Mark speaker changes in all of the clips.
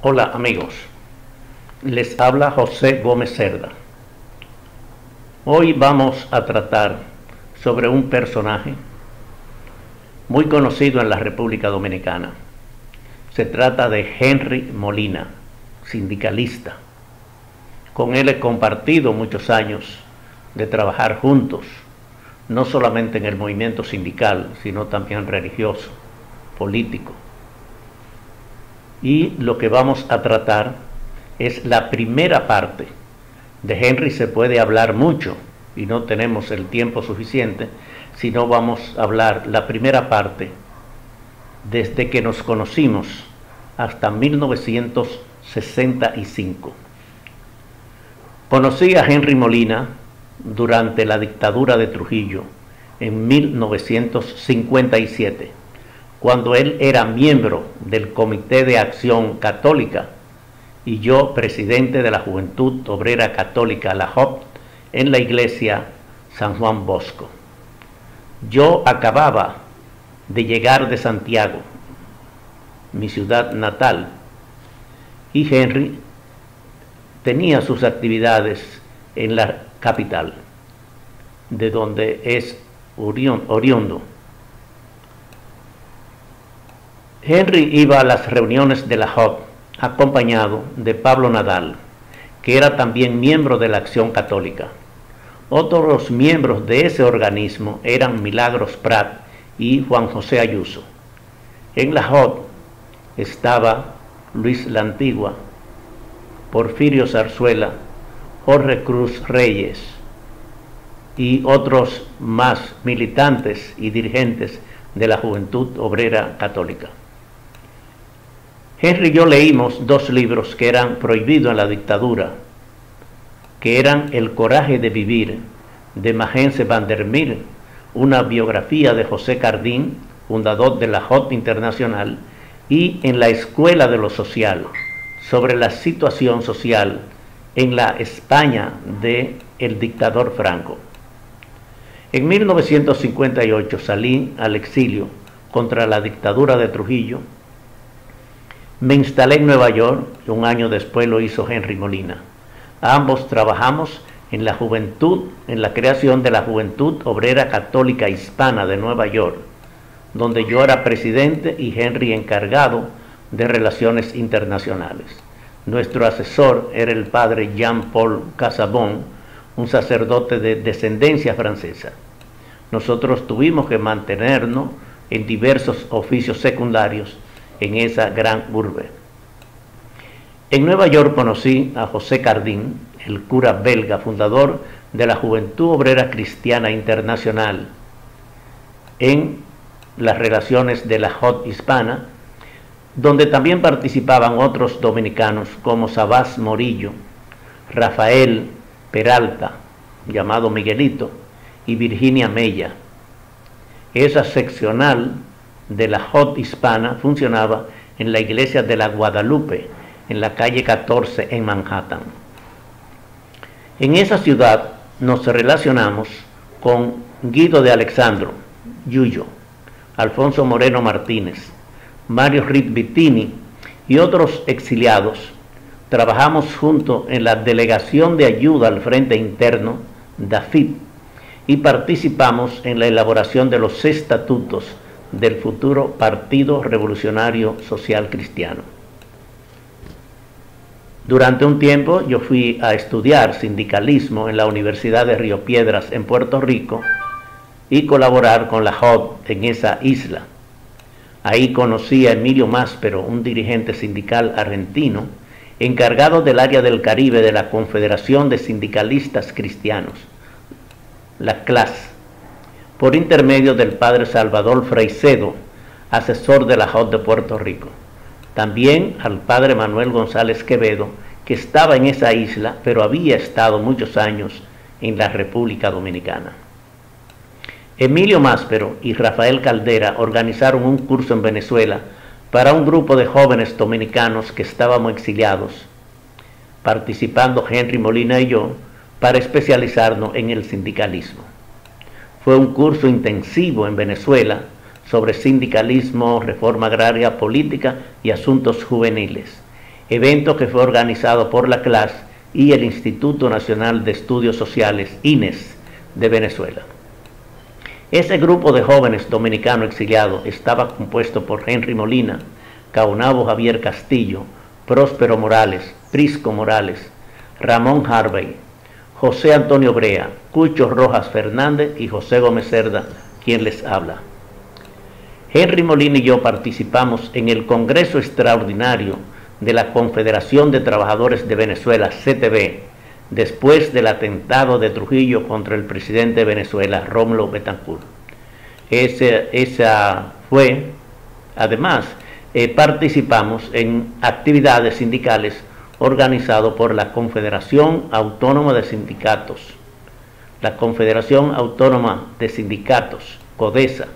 Speaker 1: Hola amigos, les habla José Gómez Cerda. Hoy vamos a tratar sobre un personaje muy conocido en la República Dominicana. Se trata de Henry Molina, sindicalista. Con él he compartido muchos años de trabajar juntos, no solamente en el movimiento sindical, sino también religioso, político. Y lo que vamos a tratar es la primera parte. De Henry se puede hablar mucho y no tenemos el tiempo suficiente, sino vamos a hablar la primera parte desde que nos conocimos hasta 1965. Conocí a Henry Molina durante la dictadura de Trujillo en 1957, cuando él era miembro del Comité de Acción Católica y yo presidente de la Juventud Obrera Católica, la JOC, en la iglesia San Juan Bosco. Yo acababa de llegar de Santiago, mi ciudad natal, y Henry tenía sus actividades en la capital, de donde es oriundo. Henry iba a las reuniones de la JOC acompañado de Pablo Nadal, que era también miembro de la Acción Católica. Otros miembros de ese organismo eran Milagros Prat y Juan José Ayuso. En la JOC estaba Luis La Antigua, Porfirio Zarzuela, Jorge Cruz Reyes y otros más militantes y dirigentes de la Juventud Obrera Católica. Henry y yo leímos dos libros que eran prohibidos en la dictadura, que eran El coraje de vivir, de Magense van der Meer, una biografía de José Cardín, fundador de la JOC Internacional, y En la Escuela de lo Social, sobre la situación social en la España del dictador Franco. En 1958 salí al exilio contra la dictadura de Trujillo. Me instalé en Nueva York y un año después lo hizo Henry Molina. Ambos trabajamos en la juventud, en la creación de la Juventud Obrera Católica Hispana de Nueva York, donde yo era presidente y Henry encargado de relaciones internacionales. Nuestro asesor era el padre Jean-Paul Casabon, un sacerdote de descendencia francesa. Nosotros tuvimos que mantenernos en diversos oficios secundarios en esa gran urbe. En Nueva York conocí a José Cardín, el cura belga, fundador de la Juventud Obrera Cristiana Internacional, en las relaciones de la JOC hispana, donde también participaban otros dominicanos como Sabás Morillo, Rafael Peralta, llamado Miguelito, y Virginia Mella. Esa seccional de la JOC hispana funcionaba en la iglesia de la Guadalupe, en la calle 14 en Manhattan. En esa ciudad nos relacionamos con Guido de Alexandro, Yuyo, Alfonso Moreno Martínez, Mario Ritvittini y otros exiliados. Trabajamos juntos en la Delegación de Ayuda al Frente Interno, DAFID, y participamos en la elaboración de los estatutos del futuro Partido Revolucionario Social Cristiano. Durante un tiempo yo fui a estudiar sindicalismo en la Universidad de Río Piedras en Puerto Rico y colaborar con la JOC en esa isla. Ahí conocí a Emilio Máspero, un dirigente sindical argentino, encargado del área del Caribe de la Confederación de Sindicalistas Cristianos, la CLAS, por intermedio del padre Salvador Fraicedo, asesor de la JOC de Puerto Rico. También al padre Manuel González Quevedo, que estaba en esa isla, pero había estado muchos años en la República Dominicana. Emilio Máspero y Rafael Caldera organizaron un curso en Venezuela para un grupo de jóvenes dominicanos que estábamos exiliados, participando Henry Molina y yo, para especializarnos en el sindicalismo. Fue un curso intensivo en Venezuela sobre sindicalismo, reforma agraria, política y asuntos juveniles. evento que fue organizado por la CLAS y el Instituto Nacional de Estudios Sociales, INES, de Venezuela. Ese grupo de jóvenes dominicanos exiliados estaba compuesto por Henry Molina, Caonabo Javier Castillo, Próspero Morales, Prisco Morales, Ramón Harvey, José Antonio Brea, Cucho Rojas Fernández y José Gómez Cerda, quien les habla. Henry Molina y yo participamos en el Congreso Extraordinario de la Confederación de Trabajadores de Venezuela, CTV, después del atentado de Trujillo contra el presidente de Venezuela, Rómulo Betancourt. Además, participamos en actividades sindicales organizadas por la Confederación Autónoma de Sindicatos, la Confederación Autónoma de Sindicatos, CODESA.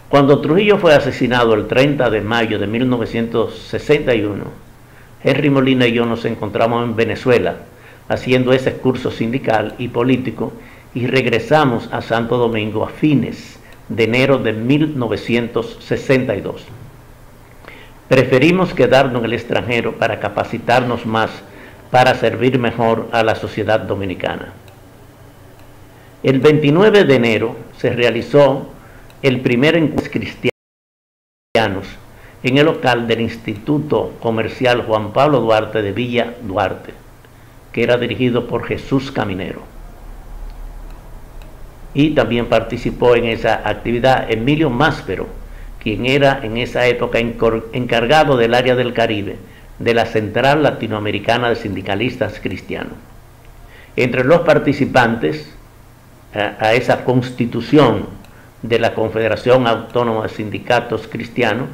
Speaker 1: Cuando Trujillo fue asesinado el 30 de mayo de 1961, Henry Molina y yo nos encontramos en Venezuela haciendo ese curso sindical y político y regresamos a Santo Domingo a fines de enero de 1962. Preferimos quedarnos en el extranjero para capacitarnos más, para servir mejor a la sociedad dominicana. El 29 de enero se realizó el primer encuentro cristianos en el local del Instituto Comercial Juan Pablo Duarte de Villa Duarte, que era dirigido por Jesús Caminero. Y también participó en esa actividad Emilio Máspero, quien era en esa época encargado del área del Caribe de la Central Latinoamericana de Sindicalistas Cristianos. Entre los participantes a esa constitución de la Confederación Autónoma de Sindicatos Cristianos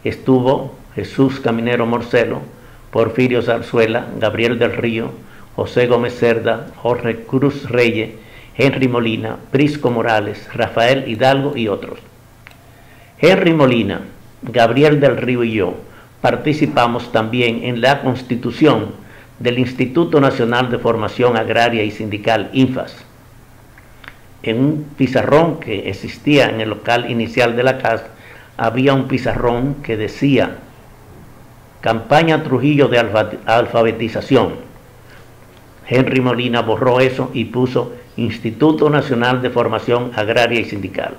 Speaker 1: estuvo Jesús Caminero Morcelo, Porfirio Zarzuela, Gabriel del Río, José Gómez Cerda, Jorge Cruz Reyes, Henry Molina, Prisco Morales, Rafael Hidalgo y otros. Henry Molina, Gabriel del Río y yo participamos también en la constitución del Instituto Nacional de Formación Agraria y Sindical, INFAS. En un pizarrón que existía en el local inicial de la casa, había un pizarrón que decía Campaña Trujillo de alfabetización. Henry Molina borró eso y puso Instituto Nacional de Formación Agraria y Sindical.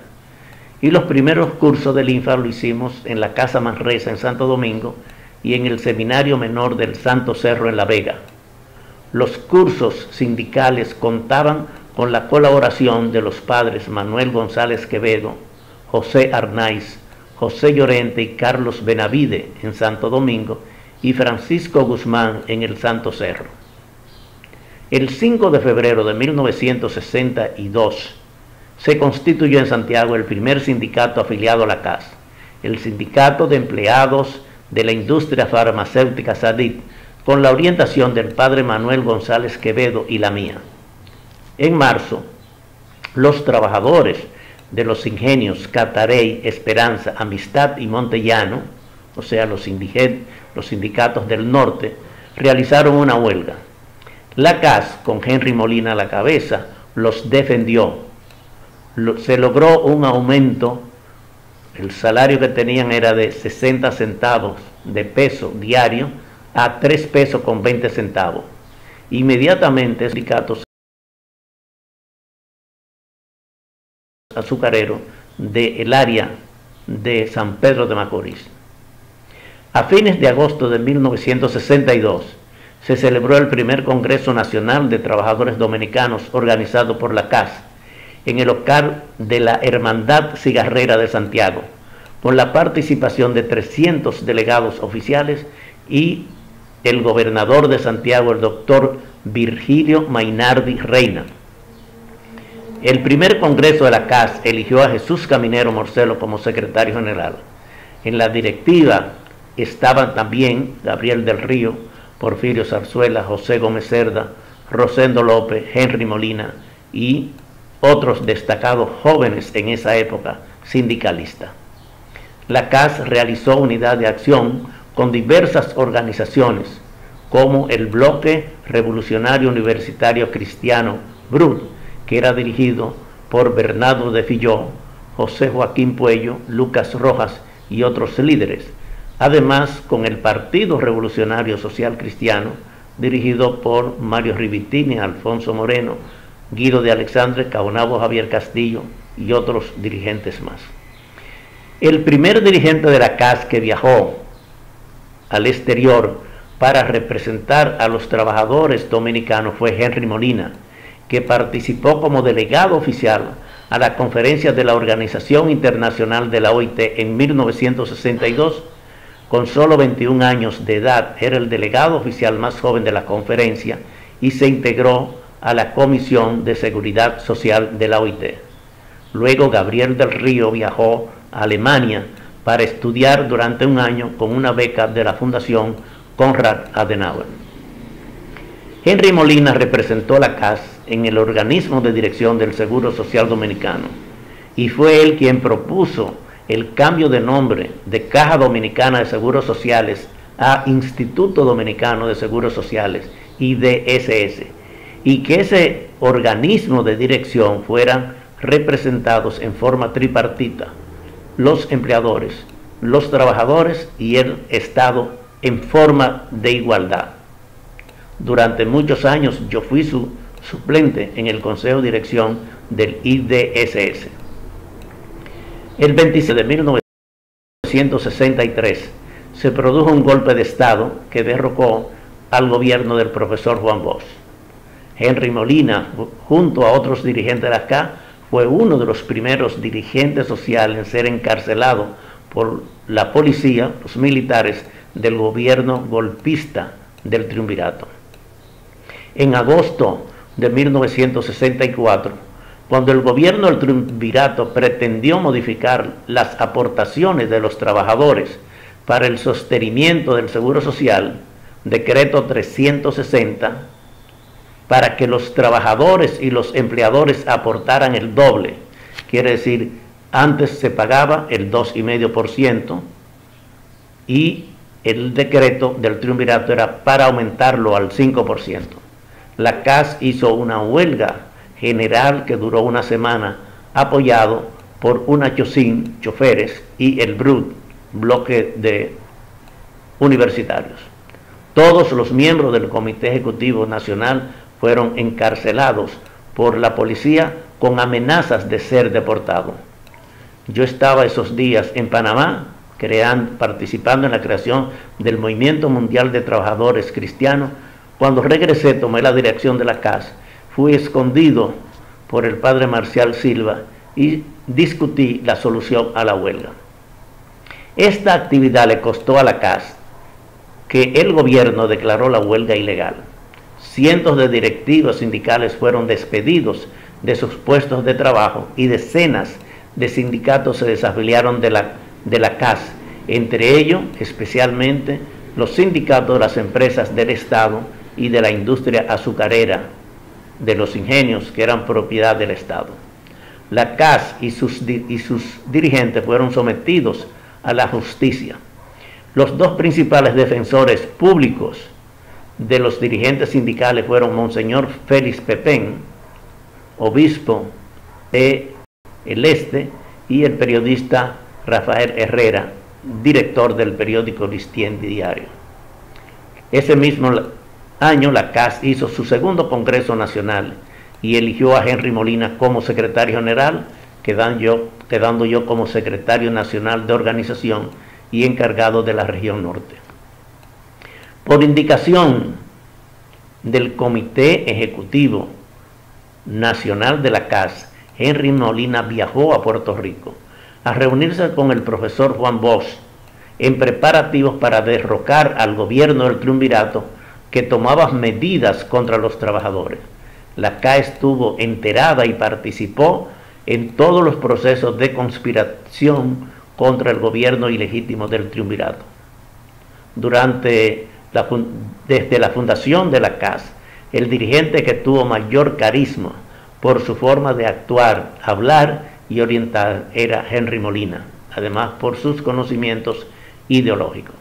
Speaker 1: Y los primeros cursos del INFAS lo hicimos en la Casa Manresa en Santo Domingo y en el Seminario Menor del Santo Cerro en La Vega. Los cursos sindicales contaban con la colaboración de los padres Manuel González Quevedo, José Arnaiz, José Llorente y Carlos Benavide en Santo Domingo y Francisco Guzmán en el Santo Cerro. El 5 de febrero de 1962 se constituyó en Santiago el primer sindicato afiliado a la CAS, el Sindicato de Empleados de la Industria Farmacéutica SADIT, con la orientación del padre Manuel González Quevedo y la mía. En marzo, los trabajadores de los ingenios Catarey, Esperanza, Amistad y Montellano, o sea, los sindicatos del norte, realizaron una huelga. La CAS, con Henry Molina a la cabeza, los defendió. Se logró un aumento, el salario que tenían era de 60 centavos de peso diario a 3 pesos con 20 centavos. Inmediatamente, los sindicatos azucarero del área de San Pedro de Macorís. A fines de agosto de 1962 se celebró el primer Congreso Nacional de Trabajadores Dominicanos organizado por la CAS en el local de la Hermandad Cigarrera de Santiago, con la participación de 300 delegados oficiales y el gobernador de Santiago, el doctor Virgilio Mainardi Reina. El primer congreso de la CAS eligió a Jesús Caminero Morcelo como secretario general. En la directiva estaban también Gabriel del Río, Porfirio Zarzuela, José Gómez Cerda, Rosendo López, Henry Molina y otros destacados jóvenes en esa época sindicalistas. La CAS realizó unidad de acción con diversas organizaciones como el Bloque Revolucionario Universitario Cristiano BRUT, que era dirigido por Bernardo de Filló, José Joaquín Puello, Lucas Rojas y otros líderes, además con el Partido Revolucionario Social Cristiano, dirigido por Mario Rivitini, Alfonso Moreno, Guido de Alexandre, Caonabo Javier Castillo y otros dirigentes más. El primer dirigente de la CAS que viajó al exterior para representar a los trabajadores dominicanos fue Henry Molina, que participó como delegado oficial a la conferencia de la Organización Internacional de la OIT en 1962. Con solo 21 años de edad era el delegado oficial más joven de la conferencia y se integró a la Comisión de Seguridad Social de la OIT. Luego Gabriel del Río viajó a Alemania para estudiar durante un año con una beca de la Fundación Konrad Adenauer. Henry Molina representó a la CAS en el organismo de dirección del Seguro Social Dominicano y fue él quien propuso el cambio de nombre de Caja Dominicana de Seguros Sociales a Instituto Dominicano de Seguros Sociales, IDSS, y que ese organismo de dirección fueran representados en forma tripartita: los empleadores, los trabajadores y el Estado en forma de igualdad. Durante muchos años yo fui su suplente en el Consejo de Dirección del IDSS. El 26 de 1963 se produjo un golpe de Estado que derrocó al gobierno del profesor Juan Bosch. Henry Molina, junto a otros dirigentes de la CA, fue uno de los primeros dirigentes sociales en ser encarcelado por la policía, los militares del gobierno golpista del Triunvirato. En agosto de 1964, cuando el gobierno del Triunvirato pretendió modificar las aportaciones de los trabajadores para el sostenimiento del Seguro Social, decreto 360, para que los trabajadores y los empleadores aportaran el doble, quiere decir, antes se pagaba el 2,5% y el decreto del Triunvirato era para aumentarlo al 5%. La CAS hizo una huelga general que duró una semana, apoyado por una Chocín, choferes, y el BRUT, bloque de universitarios. Todos los miembros del Comité Ejecutivo Nacional fueron encarcelados por la policía con amenazas de ser deportados. Yo estaba esos días en Panamá, participando en la creación del Movimiento Mundial de Trabajadores Cristianos. Cuando regresé, tomé la dirección de la CAS, fui escondido por el padre Marcial Silva y discutí la solución a la huelga. Esta actividad le costó a la CAS que el gobierno declaró la huelga ilegal. Cientos de directivos sindicales fueron despedidos de sus puestos de trabajo y decenas de sindicatos se desafiliaron de la CAS, entre ellos especialmente los sindicatos de las empresas del Estado y de la industria azucarera, de los ingenios que eran propiedad del Estado. La CAS y sus dirigentes fueron sometidos a la justicia. Los dos principales defensores públicos de los dirigentes sindicales fueron Monseñor Félix Pepén, obispo de El Este, y el periodista Rafael Herrera, director del periódico Listien Diario. Ese mismo año la CAS hizo su segundo Congreso Nacional y eligió a Henry Molina como secretario general, quedando yo como secretario nacional de organización y encargado de la región norte. Por indicación del Comité Ejecutivo Nacional de la CAS, Henry Molina viajó a Puerto Rico a reunirse con el profesor Juan Bosch en preparativos para derrocar al gobierno del Triunvirato que tomaba medidas contra los trabajadores. La CA estuvo enterada y participó en todos los procesos de conspiración contra el gobierno ilegítimo del Triunvirato. Desde la fundación de la CAS, el dirigente que tuvo mayor carisma por su forma de actuar, hablar y orientar era Henry Molina, además por sus conocimientos ideológicos.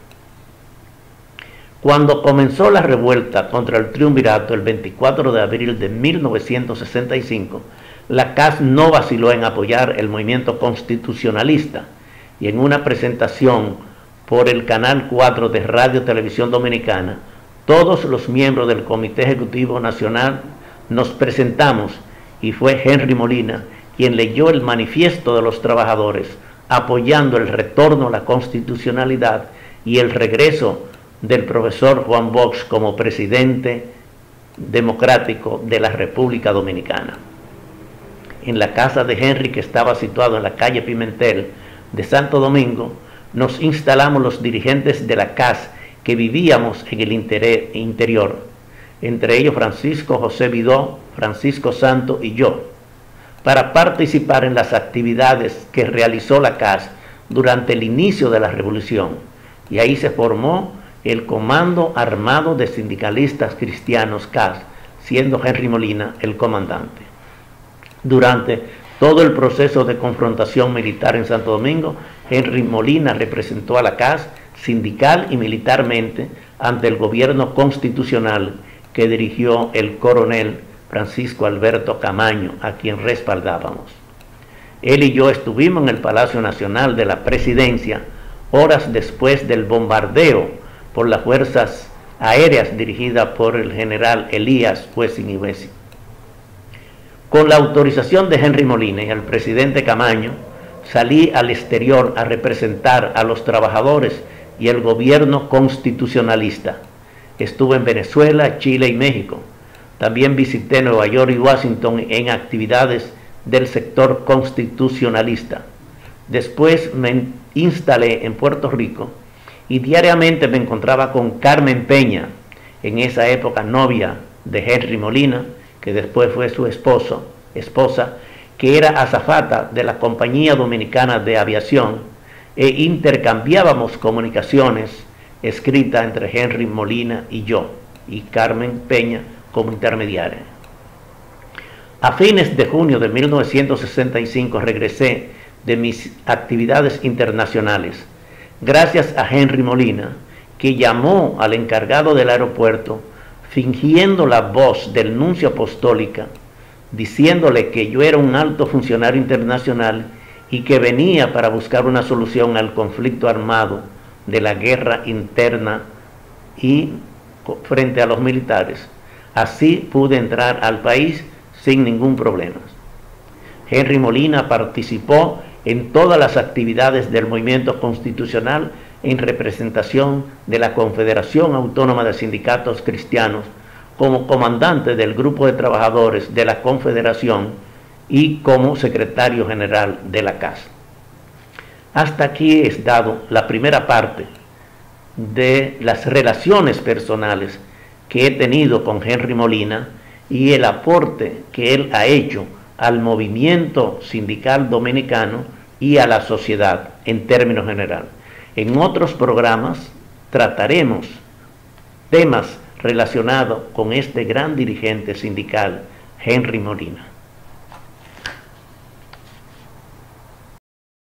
Speaker 1: Cuando comenzó la revuelta contra el Triunvirato el 24 de abril de 1965, la CAS no vaciló en apoyar el movimiento constitucionalista y en una presentación por el Canal 4 de Radio Televisión Dominicana, todos los miembros del Comité Ejecutivo Nacional nos presentamos y fue Henry Molina quien leyó el manifiesto de los trabajadores apoyando el retorno a la constitucionalidad y el regreso del profesor Juan Bosch como presidente democrático de la República Dominicana. En la casa de Henry, que estaba situado en la calle Pimentel de Santo Domingo, nos instalamos los dirigentes de la CAS que vivíamos en el interior, entre ellos Francisco José Vidó, Francisco Santo y yo, para participar en las actividades que realizó la CAS durante el inicio de la revolución, y ahí se formó el Comando Armado de Sindicalistas Cristianos CAS, siendo Henry Molina el comandante. Durante todo el proceso de confrontación militar en Santo Domingo, Henry Molina representó a la CAS sindical y militarmente ante el gobierno constitucional que dirigió el coronel Francisco Alberto Camaño, a quien respaldábamos. Él y yo estuvimos en el Palacio Nacional de la Presidencia horas después del bombardeo por las fuerzas aéreas dirigidas por el general Elías Wessing y Wessing. Con la autorización de Henry Molina y al presidente Camaño, salí al exterior a representar a los trabajadores y el gobierno constitucionalista. Estuve en Venezuela, Chile y México. También visité Nueva York y Washington en actividades del sector constitucionalista. Después me instalé en Puerto Rico y diariamente me encontraba con Carmen Peña, en esa época novia de Henry Molina, que después fue su esposa, que era azafata de la Compañía Dominicana de Aviación, e intercambiábamos comunicaciones escritas entre Henry Molina y yo, y Carmen Peña como intermediaria. A fines de junio de 1965 regresé de mis actividades internacionales, gracias a Henry Molina, que llamó al encargado del aeropuerto fingiendo la voz del nuncio apostólica, diciéndole que yo era un alto funcionario internacional y que venía para buscar una solución al conflicto armado de la guerra interna y frente a los militares. Así pude entrar al país sin ningún problema. Henry Molina participó en todas las actividades del movimiento constitucional en representación de la Confederación Autónoma de Sindicatos Cristianos como comandante del grupo de trabajadores de la Confederación y como secretario general de la CAS. Hasta aquí es dado la primera parte de las relaciones personales que he tenido con Henry Molina y el aporte que él ha hecho al movimiento sindical dominicano y a la sociedad en términos generales. En otros programas trataremos temas relacionados con este gran dirigente sindical, Henry Molina.